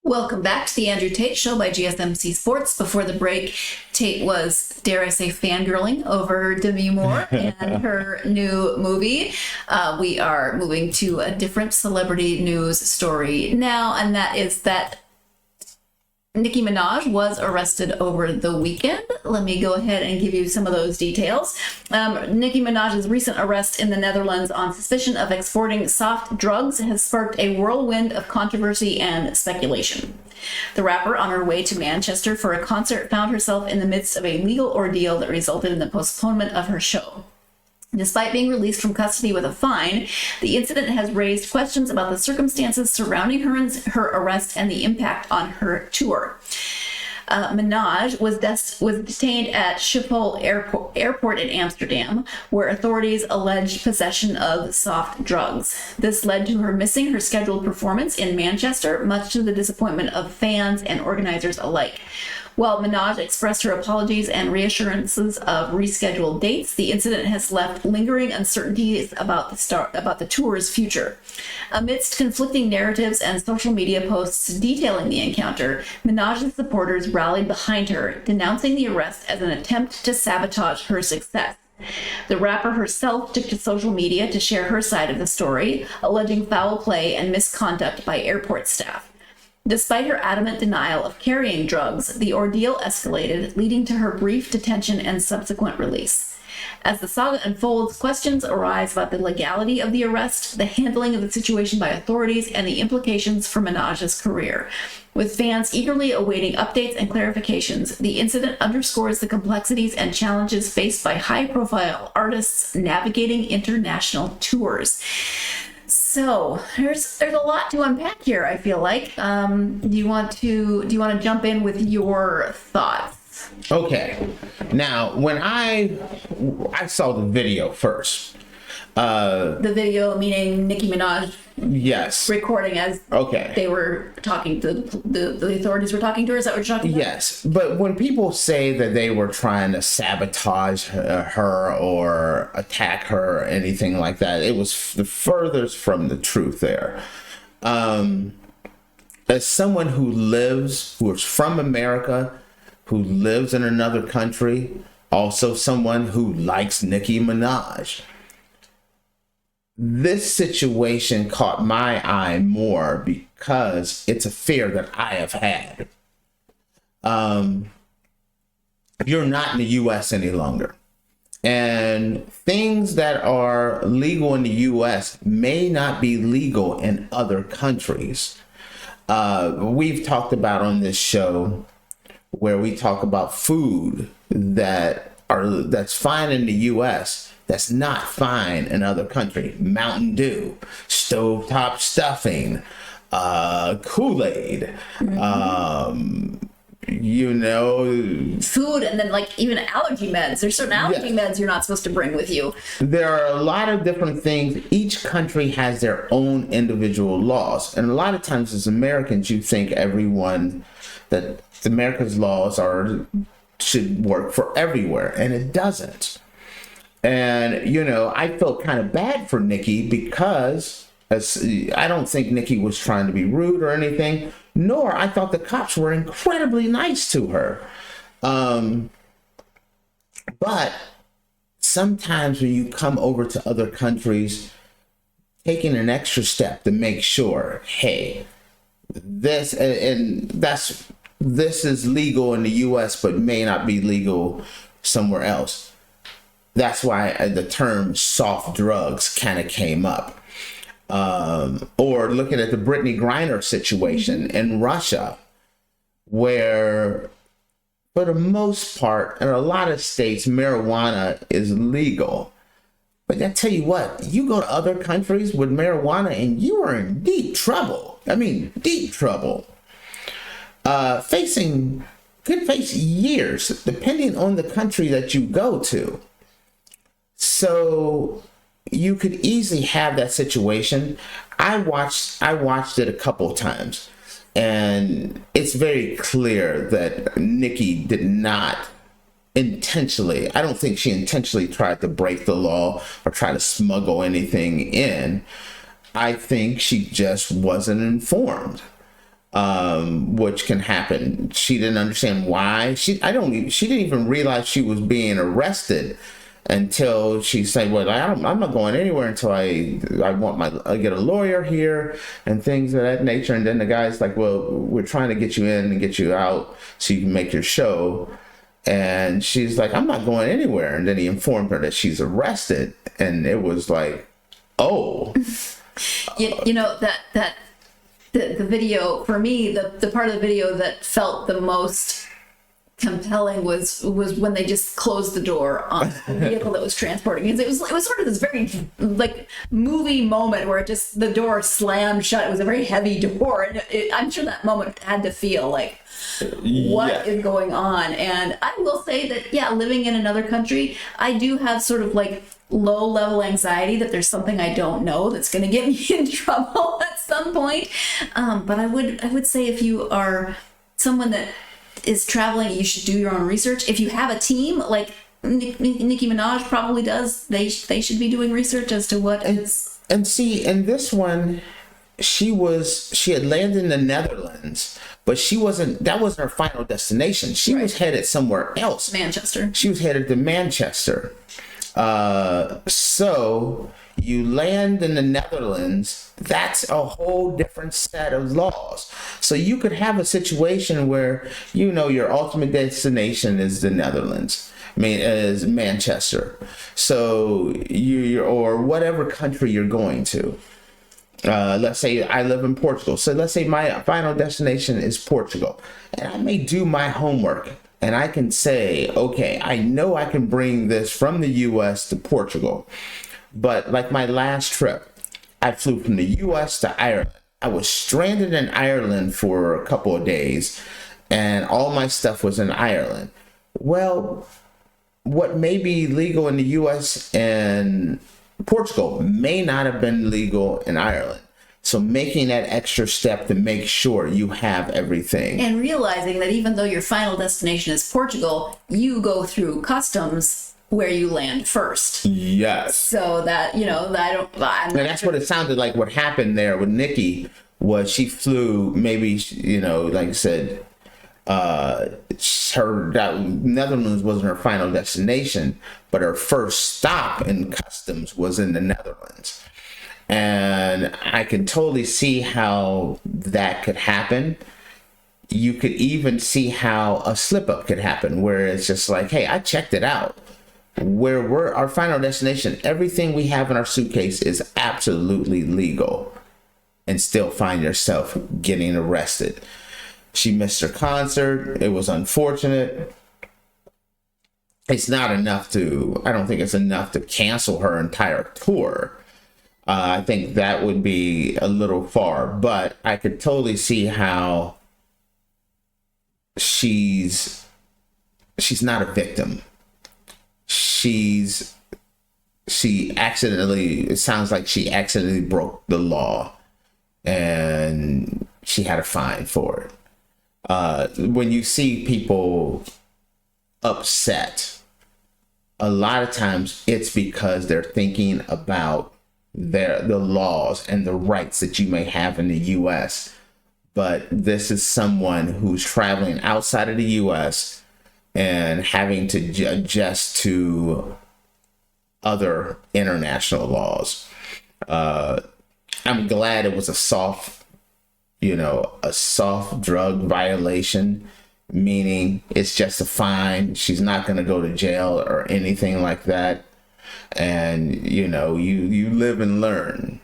Welcome back to the Andrew Tate Show by GSMC Sports. Before the break, Tate was, dare I say, fangirling over Demi Moore and her new movie. We are moving to a different celebrity news story now, and that is that Nicki Minaj was arrested over the weekend. Let me go ahead and give you some of those details. Nicki Minaj's recent arrest in the Netherlands on suspicion of exporting soft drugs has sparked a whirlwind of controversy and speculation. The rapper, on her way to Manchester for a concert, found herself in the midst of a legal ordeal that resulted in the postponement of her show. Despite being released from custody with a fine, the incident has raised questions about the circumstances surrounding her arrest and the impact on her tour. Minaj was detained at Schiphol Airport in Amsterdam, where authorities alleged possession of soft drugs. This led to her missing her scheduled performance in Manchester, much to the disappointment of fans and organizers alike. While Minaj expressed her apologies and reassurances of rescheduled dates, the incident has left lingering uncertainties about the tour's future. Amidst conflicting narratives and social media posts detailing the encounter, Minaj's supporters rallied behind her, denouncing the arrest as an attempt to sabotage her success. The rapper herself took to social media to share her side of the story, alleging foul play and misconduct by airport staff. Despite her adamant denial of carrying drugs, the ordeal escalated, leading to her brief detention and subsequent release. As the saga unfolds, questions arise about the legality of the arrest, the handling of the situation by authorities, and the implications for Minaj's career. With fans eagerly awaiting updates and clarifications, the incident underscores the complexities and challenges faced by high-profile artists navigating international tours. So there's a lot to unpack here, I feel like. Do you want to jump in with your thoughts? Okay. Now, when I saw the video first. The video meaning Nicki Minaj. Yes. Recording as they were talking to the authorities were talking to her. Is that what you're talking about? Yes. But when people say that they were trying to sabotage her or attack her or anything like that, it was the furthest from the truth there. As someone who is from America, who lives in another country, also someone who likes Nicki Minaj, this situation caught my eye more because it's a fear that I have had. You're not in the U.S. any longer. And things that are legal in the U.S. may not be legal in other countries. We've talked about on this show where we talk about food that's fine in the U.S., that's not fine in other countries. Mountain Dew, stovetop stuffing, Kool-Aid, food, and then like even allergy meds. There's certain allergy meds you're not supposed to bring with you. There are a lot of different things. Each country has their own individual laws. And a lot of times as Americans, you think that America's laws should work for everywhere, and it doesn't. And, I felt kind of bad for Nicki because I don't think Nicki was trying to be rude or anything, nor I thought the cops were incredibly nice to her. But sometimes when you come over to other countries, taking an extra step to make sure, hey, this is legal in the U.S., but may not be legal somewhere else. That's why the term soft drugs kind of came up. Or looking at the Brittany Griner situation in Russia, where for the most part, in a lot of states, marijuana is legal. But I tell you what, you go to other countries with marijuana and you are in deep trouble. I mean, deep trouble. Could face years, depending on the country that you go to. So you could easily have that situation. I watched it a couple of times, and it's very clear that Nicki did not intentionally, I don't think she intentionally tried to break the law or try to smuggle anything in. I think she just wasn't informed. which can happen. She didn't understand why. She didn't even realize she was being arrested until she said, "Well, I'm not going anywhere until I get a lawyer here and things of that nature." And then the guy's like, "Well, we're trying to get you in and get you out so you can make your show." And she's like, "I'm not going anywhere." And then he informed her that she's arrested, and it was like, oh. You know, that the video, for me, the part of the video that felt the most compelling was when they just closed the door on the vehicle that was transporting. It was sort of this very like movie moment where the door slammed shut. It was a very heavy door, and I'm sure that moment had to feel like, what is going on? And I will say that, yeah, living in another country, I do have sort of like low level anxiety that there's something I don't know that's going to get me in trouble at some point. But I would say, if you are someone that is traveling, you should do your own research. If you have a team like Nicki Minaj probably does, they should be doing research as to what is. And see, in this one, she had landed in the Netherlands, but that wasn't her final destination. She was headed somewhere else. Manchester. She was headed to Manchester. So you land in the Netherlands, that's a whole different set of laws. So you could have a situation where, your ultimate destination is the Netherlands. Is Manchester. So or whatever country you're going to. Let's say I live in Portugal. So let's say my final destination is Portugal. And I may do my homework. And I can say, okay, I know I can bring this from the U.S. to Portugal. But like my last trip, I flew from the U.S. to Ireland. I was stranded in Ireland for a couple of days, and all my stuff was in Ireland. Well, what may be legal in the U.S. and Portugal may not have been legal in Ireland. So making that extra step to make sure you have everything. And realizing that even though your final destination is Portugal, you go through customs where you land first. Yes. So that, and that's what it sounded like. What happened there with Nicki was she flew, maybe, like I said, Netherlands wasn't her final destination, but her first stop in customs was in the Netherlands. And I can totally see how that could happen. You could even see how a slip up could happen, where it's just like, hey, I checked it out. Where we're our final destination, everything we have in our suitcase is absolutely legal, and still find yourself getting arrested. She missed her concert. It was unfortunate. It's not enough I don't think it's enough to cancel her entire tour. I think that would be a little far, but I could totally see how she's not a victim. It sounds like she accidentally broke the law, and she had a fine for it. When you see people upset, a lot of times it's because they're thinking about the laws and the rights that you may have in the U.S. But this is someone who's traveling outside of the U.S. and having to adjust to other international laws. I'm glad it was a soft drug violation, meaning it's just a fine. She's not going to go to jail or anything like that. And you live and learn,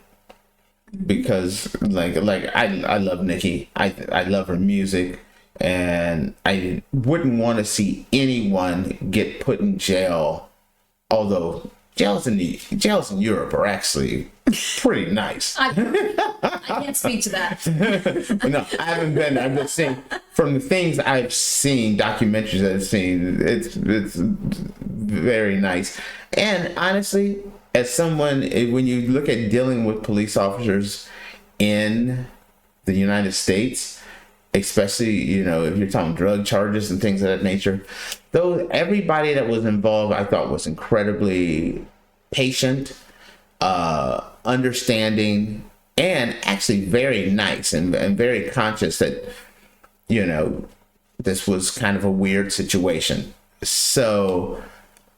because like I love Nicki. I love her music, and I wouldn't want to see anyone get put in jail. Although jails in Europe are actually pretty nice. I can't speak to that. No, I haven't been. I'm just saying, from the things I've seen, documentaries I've seen, it's very nice. And honestly, as someone, when you look at dealing with police officers in the United States, especially, if you're talking drug charges and things of that nature, though everybody that was involved, I thought, was incredibly patient, understanding, and actually very nice and very conscious that, you know, this was kind of a weird situation. So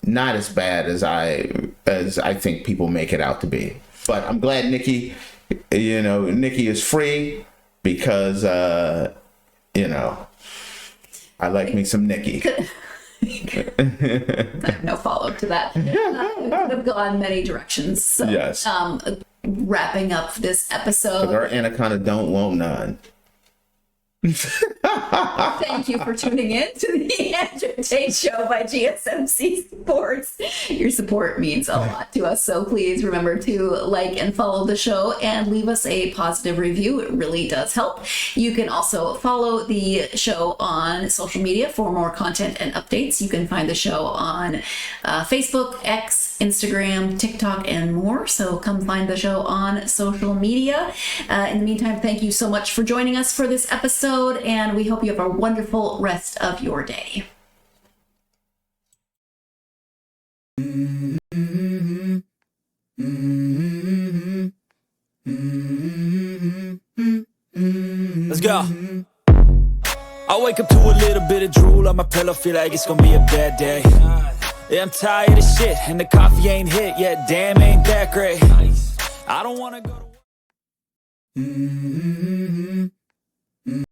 not as bad as I think people make it out to be. But I'm glad Nicki is free because, you know, I like me some Nicki. No follow-up to that. It could have gone many directions. So, Yes. Wrapping up this episode. Our anaconda don't want none. Thank you for tuning in to the Andrew Tate Show by GSMC Sports. Your support means a lot to us, so please remember to like and follow the show and leave us a positive review. It really does help. You can also follow the show on social media for more content and updates. You can find the show on Facebook, X, Instagram, TikTok, and more. So come find the show on social media. In the meantime, thank you so much for joining us for this episode, and we hope you have a wonderful rest of your day. Let's go. I wake up to a little bit of drool on my pillow, feel like it's gonna be a bad day. Yeah, I'm tired of shit, and the coffee ain't hit yet. Damn, ain't that great. I don't wanna go to